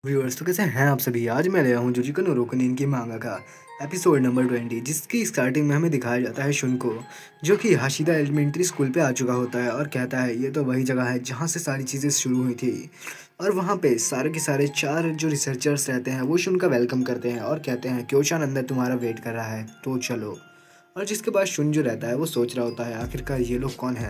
Viewers, तो कैसे हैं आप सभी। आज मैं लाया हूँ जुजिको नो रोकुनिन की मांगा का एपिसोड नंबर 20, जिसकी स्टार्टिंग में हमें दिखाया जाता है शुन को, जो कि हाशिदा एलिमेंट्री स्कूल पे आ चुका होता है और कहता है ये तो वही जगह है जहाँ से सारी चीज़ें शुरू हुई थी। और वहाँ पे सारे के सारे 4 जो रिसर्चर्स रहते हैं वो शुन का वेलकम करते हैं और कहते हैं क्योचान अंदर तुम्हारा वेट कर रहा है तो चलो। और जिसके बाद शुन जो रहता है वो सोच रहा होता है आखिरकार ये लोग कौन है।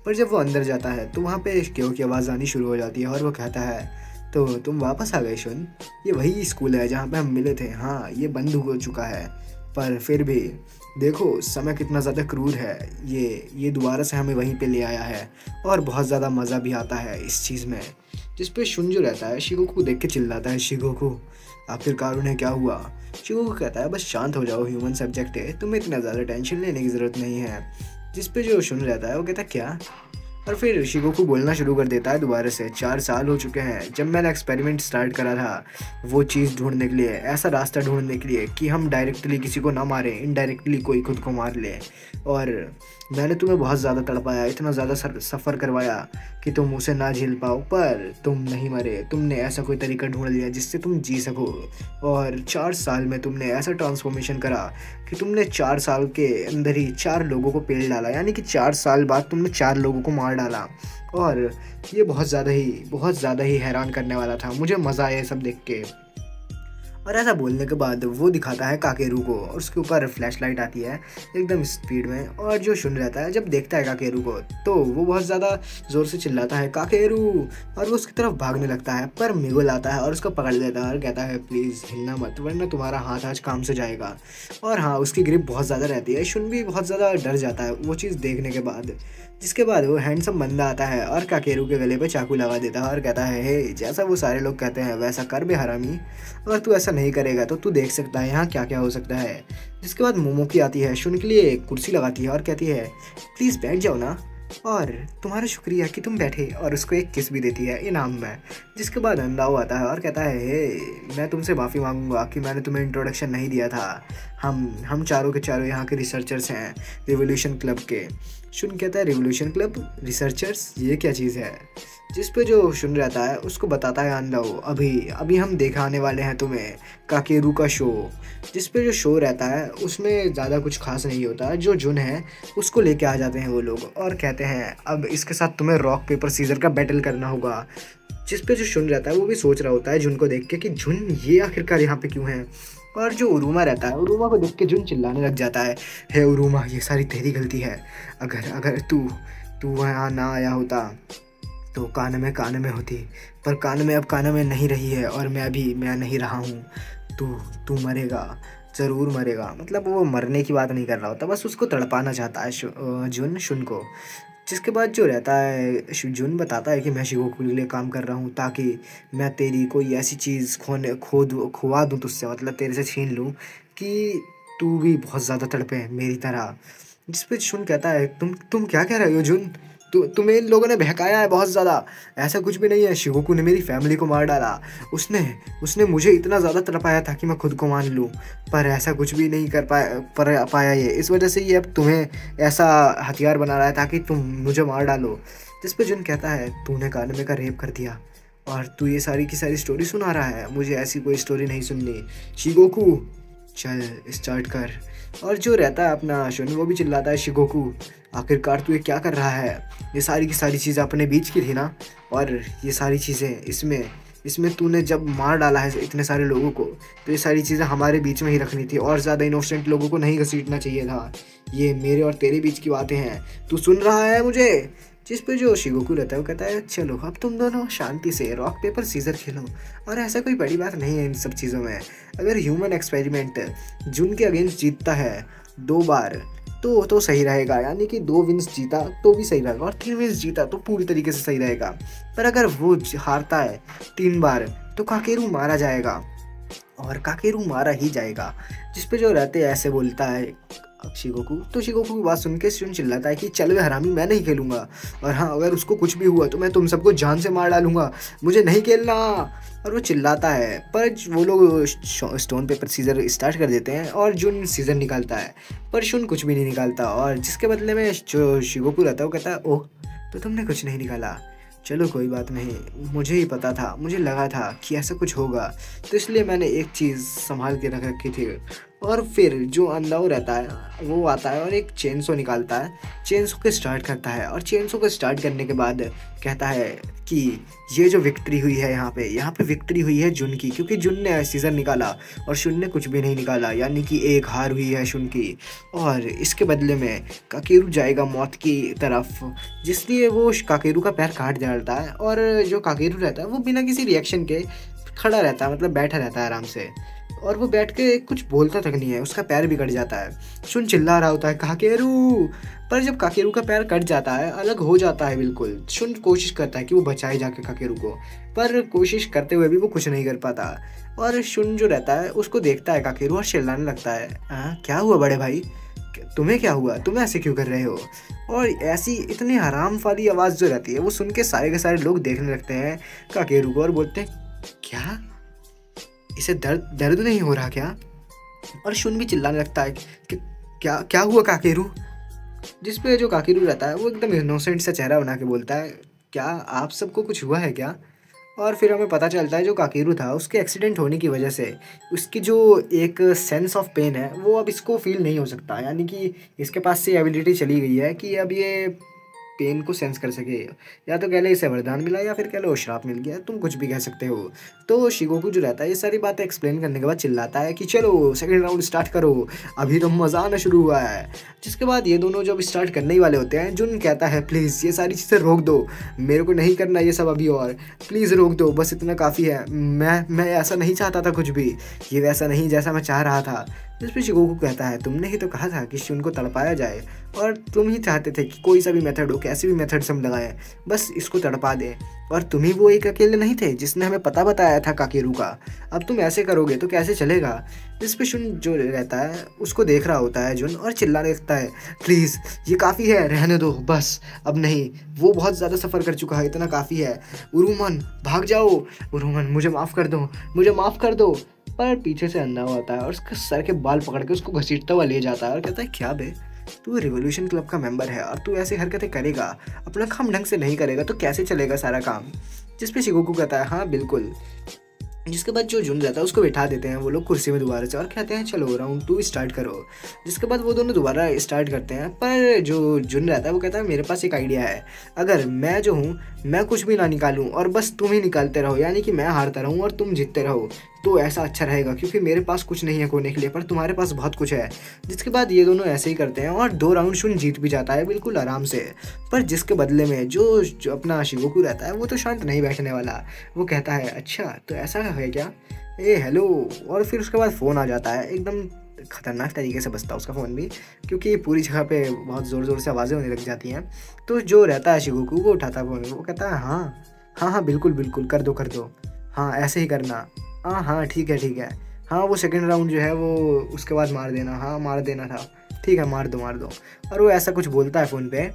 पर जब वो अंदर जाता है तो वहाँ पे क्यों की आवाज़ आनी शुरू हो जाती है और वो कहता है तो तुम वापस आ गए शुन, ये वही स्कूल है जहाँ पे हम मिले थे। हाँ, ये बंद हो चुका है, पर फिर भी देखो समय कितना ज़्यादा क्रूर है। ये दोबारा से हमें वहीं पे ले आया है और बहुत ज़्यादा मज़ा भी आता है इस चीज़ में। जिस पे शुन जो रहता है शिगोकू को देख के चिल्लाता है, शिगोकू आखिरकार उन्हें क्या हुआ। शिगोकू कहता है बस शांत हो जाओ, ह्यूमन सब्जेक्ट है, तुम्हें इतना ज़्यादा टेंशन लेने की ज़रूरत नहीं है। जिस पे जो शुन रहता है वो कहता है क्या। और फिर शिगोकू बोलना शुरू कर देता है दोबारा से, 4 साल हो चुके हैं जब मैंने एक्सपेरिमेंट स्टार्ट करा था वो चीज़ ढूंढने के लिए, ऐसा रास्ता ढूंढने के लिए कि हम डायरेक्टली किसी को ना मारें, इनडायरेक्टली कोई खुद को मार ले। और मैंने तुम्हें बहुत ज़्यादा तड़पाया, इतना ज़्यादा सफ़र करवाया कि तुम उसे ना झेल पाओ, पर तुम नहीं मरे। तुमने ऐसा कोई तरीका ढूंढ लिया जिससे तुम जी सको। और 4 साल में तुमने ऐसा ट्रांसफॉर्मेशन करा कि तुमने 4 साल के अंदर ही 4 लोगों को पेल डाला, यानी कि 4 साल बाद तुमने 4 लोगों को मार डाला। और ये बहुत ज़्यादा ही हैरान करने वाला था। मुझे मज़ा आया सब देख के। और ऐसा बोलने के बाद वो दिखाता है काकेरू को और उसके ऊपर फ्लैश लाइट आती है एकदम स्पीड में। और जो शुन रहता है जब देखता है काकेरू को तो वो बहुत ज़्यादा ज़ोर से चिल्लाता है काकेरू, और वो उसकी तरफ भागने लगता है। पर मिगुल आता है और उसको पकड़ लेता है और कहता है प्लीज़ हिलना मत वरना तुम्हारा हाथ आज काम से जाएगा। और हाँ, उसकी ग्रिप बहुत ज़्यादा रहती है। शुन भी बहुत ज़्यादा डर जाता है वो चीज़ देखने के बाद। जिसके बाद वो हैंडसम बंदा आता है और काकेरू के गले पे चाकू लगा देता है और कहता है हे, जैसा वो सारे लोग कहते हैं वैसा कर बे हरामी, अगर तू ऐसा नहीं करेगा तो तू देख सकता है यहाँ क्या क्या हो सकता है। जिसके बाद मोमोकी आती है, शुन के लिए एक कुर्सी लगाती है और कहती है प्लीज़ बैठ जाओ ना, और तुम्हारा शुक्रिया कि तुम बैठे, और उसको एक किस भी देती है इनाम में। जिसके बाद अंदाओ आता है और कहता है हे, मैं तुमसे माफ़ी मांगूंगा कि मैंने तुम्हें इंट्रोडक्शन नहीं दिया था। हम चारों के चारों यहाँ के रिसर्चर्स हैं रिवोल्यूशन क्लब के। शुन कहता है रिवोल्यूशन क्लब रिसर्चर्स, ये क्या चीज़ है। जिस पे जो शुन रहता है उसको बताता है अंदाओ अभी हम दिखाने वाले हैं तुम्हें काकेरू का शो। जिस पे जो शो रहता है उसमें ज़्यादा कुछ खास नहीं होता। जो जुन है उसको लेके आ जाते हैं वो लोग और कहते हैं अब इसके साथ तुम्हें रॉक पेपर सीजर का बैटल करना होगा। जिस पे जो शुन रहता है वो भी सोच रहा होता है जुन को देख के कि जुन ये आखिरकार यहाँ पे क्यों है। और जो उरुमा रहता है उरुमा को देख के जुन चिल्लाने लग जाता है, हे उरुमा ये सारी तेरी गलती है, अगर तू वहाँ ना आया होता तो कान में होती, पर कान में नहीं रही है और मैं नहीं रहा हूँ। तू मरेगा, ज़रूर मरेगा। मतलब वो मरने की बात नहीं कर रहा होता, बस उसको तड़पाना चाहता है जुन शुन को। जिसके बाद जो रहता है जुन बताता है कि मैं शिगोकू के लिए काम कर रहा हूँ ताकि मैं तेरी कोई ऐसी चीज़ खुवा दूँ तुझसे, मतलब तेरे से छीन लूँ कि तू भी बहुत ज़्यादा तड़पे मेरी तरह। जिस पे शुन कहता है तुम क्या कह रहे हो जुन, तुम्हें इन लोगों ने बहकाया है बहुत ज़्यादा, ऐसा कुछ भी नहीं है। शिगोकू ने मेरी फैमिली को मार डाला, उसने मुझे इतना ज़्यादा तड़पाया था कि मैं खुद को मान लूँ, पर ऐसा कुछ भी नहीं कर पाया ये, इस वजह से ये अब तुम्हें ऐसा हथियार बना रहा है ताकि तुम मुझे मार डालो। जिस पे जुन कहता है तूने कानमे का रेप कर दिया और तू ये सारी की सारी स्टोरी सुना रहा है, मुझे ऐसी कोई स्टोरी नहीं सुननी। शिगोकू चल स्टार्ट कर। और जो रहता है अपना शुन वो भी चिल्लाता है शिगोकू आखिरकार तू ये क्या कर रहा है, ये सारी की सारी चीज़ें अपने बीच की थी ना, और ये सारी चीज़ें इसमें तूने जब मार डाला है इतने सारे लोगों को तो ये सारी चीज़ें हमारे बीच में ही रखनी थी और ज़्यादा इनोसेंट लोगों को नहीं घसीटना चाहिए था। ये मेरे और तेरे बीच की बातें हैं, तू सुन रहा है मुझे। जिस पे जो शिगोकू रहता है वो कहता है चलो अब तुम दोनों शांति से रॉक पेपर सीजर खेलो, और ऐसा कोई बड़ी बात नहीं है इन सब चीज़ों में। अगर ह्यूमन एक्सपेरिमेंट जुन के अगेंस्ट जीतता है 2 बार तो सही रहेगा, यानी कि 2 विन्स जीता तो भी सही रहेगा और 3 विन्स जीता तो पूरी तरीके से सही रहेगा। पर अगर वो हारता है 3 बार तो काकेरू मारा जाएगा, और काकेरू मारा ही जाएगा। जिस पे जो रहते हैं ऐसे बोलता है शिगोकू, तो शिगोकू की बात सुन के शुन चिल्लाता है कि चल वे हरामी मैं नहीं खेलूंगा, और हाँ अगर उसको कुछ भी हुआ तो मैं तुम सबको जान से मार डालूंगा, मुझे नहीं खेलना। और वो चिल्लाता है, पर वो लोग स्टोन पेपर सीजर स्टार्ट कर देते हैं और जुन सीजर निकालता है, पर शुन कुछ भी नहीं निकालता। और जिसके बदले में जो शिगोकू रहता है वो कहता है ओह तो तुमने कुछ नहीं निकाला। चलो कोई बात नहीं, मुझे ही पता था, मुझे लगा था कि ऐसा कुछ होगा, तो इसलिए मैंने एक चीज़ संभाल के रख रखी थी। और फिर जो अंधा रहता है वो आता है और एक चेनसो निकालता है, चेनसो को स्टार्ट करता है और चेनसो को स्टार्ट करने के बाद कहता है कि ये जो विक्ट्री हुई है यहाँ पे विक्ट्री हुई है जुन की, क्योंकि जुन ने सीज़र निकाला और शुन ने कुछ भी नहीं निकाला, यानी कि एक हार हुई है शुन की। और इसके बदले में काकेरू जाएगा मौत की तरफ, जिसलिए वो काकेरू का पैर काट डालता है। और जो काकेरू रहता है वो बिना किसी रिएक्शन के खड़ा रहता है, मतलब बैठा रहता है आराम से, और वो बैठ के कुछ बोलता तक नहीं है, उसका पैर भी कट जाता है। शुन चिल्ला रहा होता है काकेरू, पर जब काकेरू का पैर कट जाता है, अलग हो जाता है बिल्कुल, शुन कोशिश करता है कि वो बचाए जाके काकेरू को, पर कोशिश करते हुए भी वो कुछ नहीं कर पाता। और शुन जो रहता है उसको देखता है काकेरू और चिल्लाने लगता है, क्या हुआ बड़े भाई, तुम्हें क्या हुआ, तुम ऐसे क्यों कर रहे हो। और ऐसी इतनी हराम वाली आवाज़ जो रहती है वो सुन के सारे लोग देखने लगते हैं काकेरू को और बोलते हैं क्या इसे दर्द नहीं हो रहा क्या। और शुन भी चिल्लाने लगता है कि क्या क्या हुआ काकेरू, जिस पे जो काकेरू रहता है वो एकदम इनोसेंट सा चेहरा बना के बोलता है क्या आप सबको कुछ हुआ है क्या। और फिर हमें पता चलता है जो काकेरू था उसके एक्सीडेंट होने की वजह से उसकी जो एक सेंस ऑफ पेन है वो अब इसको फील नहीं हो सकता, यानी कि इसके पास से एबिलिटी चली गई है कि अब ये पेन को सेंस कर सके, या तो कह ले इसे वरदान मिला या फिर कह लो श्राप मिल गया, तुम कुछ भी कह सकते हो। तो शिगोकू जो रहता है ये सारी बातें एक्सप्लेन करने के बाद चिल्लाता है कि चलो सेकंड राउंड स्टार्ट करो, अभी तो मज़ा आना शुरू हुआ है। जिसके बाद ये दोनों जब स्टार्ट करने ही वाले होते हैं, जुन कहता है प्लीज़ ये सारी चीज़ें रोक दो, मेरे को नहीं करना ये सब अभी, और प्लीज़ रोक दो, बस इतना काफ़ी है, मैं ऐसा नहीं चाहता था कुछ भी, ये वैसा नहीं जैसा मैं चाह रहा था। जिस पर शिगोकू कहता है तुमने ही तो कहा था कि शुन को तड़पाया जाए, और तुम ही चाहते थे कि कोई सा भी मेथड हो, कैसे भी मेथड से हम लगाएं, बस इसको तड़पा दें, और तुम ही वो एक अकेले नहीं थे जिसने हमें पता बताया था काकेरू का, अब तुम ऐसे करोगे तो कैसे चलेगा। जिस पे शुन जो रहता है उसको देख रहा होता है जुन और चिल्लाने लगता है प्लीज़ ये काफ़ी है, रहने दो बस, अब नहीं, वो बहुत ज़्यादा सफ़र कर चुका है, इतना काफ़ी है, उरुमन भाग जाओ, उरुमन मुझे माफ़ कर दो, मुझे माफ़ कर दो। पर पीछे से अंधा होता है और उसके सर के बाल पकड़ के उसको घसीटता हुआ ले जाता है और कहता है क्या बे, तू रिवॉल्यूशन क्लब का मेंबर है और तू ऐसी हरकतें करेगा, अपना काम ढंग से नहीं करेगा तो कैसे चलेगा सारा काम। जिस पे शिगोकू कहता है हाँ बिल्कुल। जिसके बाद जो जुन रहता है उसको बिठा देते हैं वो लोग कुर्सी में दोबारा से और कहते हैं चलो राउंड 2 स्टार्ट करो। जिसके बाद वो दोनों दोबारा स्टार्ट करते हैं, पर जो जुन रहता है वो कहता है मेरे पास एक आइडिया है, अगर मैं जो हूँ मैं कुछ भी ना निकालूं और बस तुम ही निकालते रहो, यानी कि मैं हारता रहूँ और तुम जीतते रहो, तो ऐसा अच्छा रहेगा, क्योंकि मेरे पास कुछ नहीं है खोने के लिए पर तुम्हारे पास बहुत कुछ है। जिसके बाद ये दोनों ऐसे ही करते हैं और 2 राउंड शुन जीत भी जाता है बिल्कुल आराम से। पर जिसके बदले में जो अपना शिगोकू रहता है वो तो शांत नहीं बैठने वाला, वो कहता है अच्छा तो ऐसा है क्या, ए हेलो। और फिर उसके बाद फ़ोन आ जाता है, एकदम ख़तरनाक तरीके से बजता है उसका फ़ोन भी, क्योंकि पूरी जगह पे बहुत ज़ोर से आवाज़ें होने लग जाती हैं। तो जो रहता है शिगोकू वो उठाता है फ़ोन, वो कहता है हाँ बिल्कुल कर दो, हाँ ऐसे ही करना, हाँ ठीक है, हाँ वो सेकंड राउंड जो है वो उसके बाद मार देना, हाँ मार देना था, ठीक है मार दो। और वो ऐसा कुछ बोलता है फ़ोन पे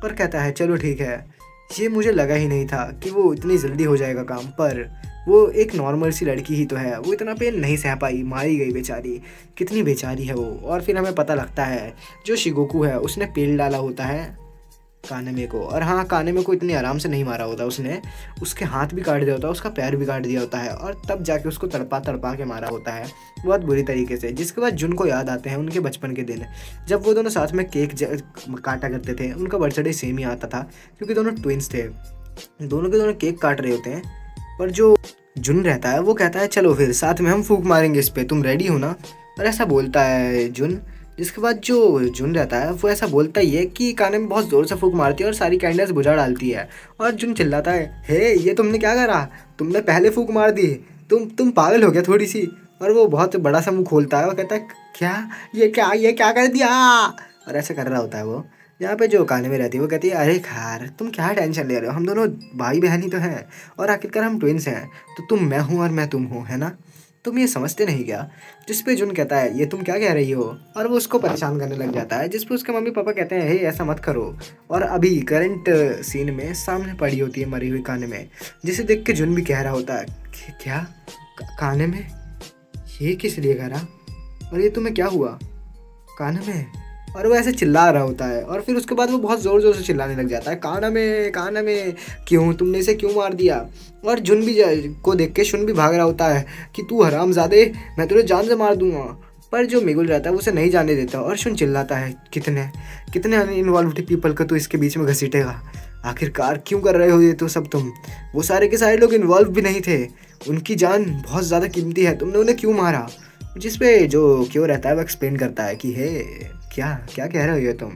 और कहता है चलो ठीक है, ये मुझे लगा ही नहीं था कि वो इतनी जल्दी हो जाएगा काम, पर वो एक नॉर्मल सी लड़की ही तो है, वो इतना पेन नहीं सह पाई, मारी गई बेचारी, कितनी बेचारी है वो। और फिर हमें पता लगता है जो शिगोकू है उसने पेल डाला होता है कानेमे को, और हाँ कानेमे को इतनी आराम से नहीं मारा होता उसने, उसके हाथ भी काट दिया होता है, उसका पैर भी काट दिया होता है, और तब जाके उसको तड़पा के मारा होता है बहुत बुरी तरीके से। जिसके बाद जुन को याद आते हैं उनके बचपन के दिन, जब वो दोनों साथ में केक काटा करते थे, उनका बर्थडे सेम ही आता था क्योंकि दोनों ट्विंस थे, दोनों के दोनों केक काट रहे होते हैं। पर जो जुन रहता है वो कहता है चलो फिर साथ में हम फूंक मारेंगे इस पर, तुम रेडी हो ना, और ऐसा बोलता है जुन। जिसके बाद जो जुन रहता है वो ऐसा बोलता ही है कि काने में बहुत ज़ोर से फूंक मारती है और सारी कैंडल्स बुझा डालती है, और जुन चिल्लाता है हे ये तुमने क्या करा, तुमने पहले फूंक मार दी, तुम पागल हो गया थोड़ी सी। और वो बहुत बड़ा सा मुंह खोलता है और कहता है क्या ये क्या कर दिया, और ऐसा कर रहा होता है वो। यहाँ पे जो काने में रहती है वो कहती है अरे खार तुम क्या टेंशन ले रहे हो, हम दोनों भाई बहन ही तो हैं, और आखिरकार हम ट्विंस हैं, तो तुम मैं हूँ और मैं तुम हूँ, है ना, तुम ये समझते नहीं क्या। जिस पे जुन कहता है ये तुम क्या कह रही हो, और वो उसको परेशान करने लग जाता है। जिस पे उसके मम्मी पापा कहते हैं हे ऐसा मत करो, और अभी करंट सीन में सामने पड़ी होती है मरी हुई काने में, जिसे देख के जुन भी कह रहा होता है क्या काने में, ये किस लिए कह रहा, और ये तुम्हें क्या हुआ काने में, और वो ऐसे चिल्ला रहा होता है और फिर उसके बाद वो बहुत ज़ोर ज़ोर से चिल्लाने लग जाता है, काना में क्यों, तुमने इसे क्यों मार दिया। और जुन भी को देख के शुन भी भाग रहा होता है कि तू हरामजादे, मैं तुझे जान से मार दूंगा। पर जो मिगुल रहता है वो उसे नहीं जाने देता और शुन चिल्लाता है, कितने कितने अनइन्वॉल्व्ड पीपल को तू इसके बीच में घसीटेगा, आखिरकार क्यों कर रहे हो ये तो सब तुम। वो सारे के सारे लोग इन्वॉल्व भी नहीं थे, उनकी जान बहुत ज़्यादा कीमती है, तुमने उन्हें क्यों मारा। जिस पे जो क्यों रहता है वो एक्सप्लेन करता है कि हे क्या क्या कह रहे हो ये तुम,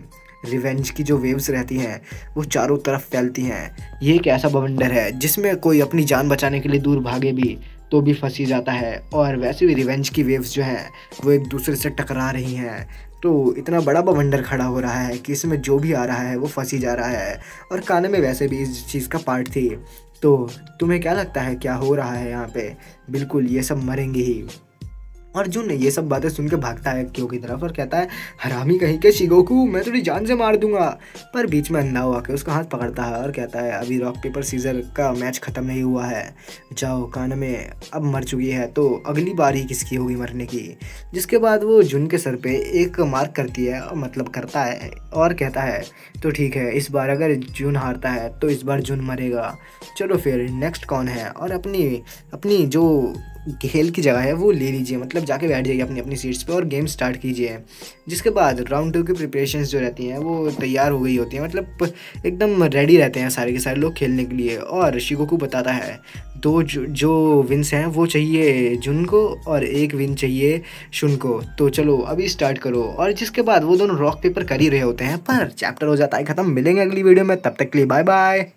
रिवेंज की जो वेव्स रहती हैं वो चारों तरफ फैलती हैं, ये एक ऐसा बवंडर है जिसमें कोई अपनी जान बचाने के लिए दूर भागे भी तो भी फंसी जाता है। और वैसे भी रिवेंज की वेव्स जो हैं वो एक दूसरे से टकरा रही हैं, तो इतना बड़ा बवंडर खड़ा हो रहा है कि इसमें जो भी आ रहा है वो फंसी जा रहा है। और काने में वैसे भी इस चीज़ का पार्ट थी। तो तुम्हें क्या लगता है क्या हो रहा है यहाँ पे, बिल्कुल ये सब मरेंगे ही। और जुन ये सब बातें सुन के भागता है क्यों की तरफ और कहता है, हरामी कहीं के शिगोकू, मैं तेरी जान से मार दूंगा। पर बीच में अन्नाओ आके उसका हाथ पकड़ता है और कहता है, अभी रॉक पेपर सीजर का मैच ख़त्म नहीं हुआ है, जाओ कानमे अब मर चुकी है तो अगली बारी किसकी होगी मरने की। जिसके बाद वो जुन के सर पे एक मार्क करती है और मतलब करता है और कहता है, तो ठीक है, इस बार अगर जुन हारता है तो इस बार जुन मरेगा, चलो फिर नेक्स्ट कौन है। और अपनी जो खेल की जगह है वो ले लीजिए, मतलब जाके बैठ जाइए अपनी अपनी सीट्स पे और गेम स्टार्ट कीजिए। जिसके बाद राउंड 2 की प्रिपरेशंस जो रहती हैं वो तैयार हो गई होती हैं, मतलब एकदम रेडी रहते हैं सारे के सारे लोग खेलने के लिए। और शिगोकू बताता है, दो जो विन्स हैं वो चाहिए जुन को और एक विन चाहिए शुन को, तो चलो अभी स्टार्ट करो। और जिसके बाद वो दोनों रॉक पेपर कर ही रहे होते हैं, पर चैप्टर हो जाता है ख़त्म। मिलेंगे अगली वीडियो में, तब तक के लिए बाय बाय।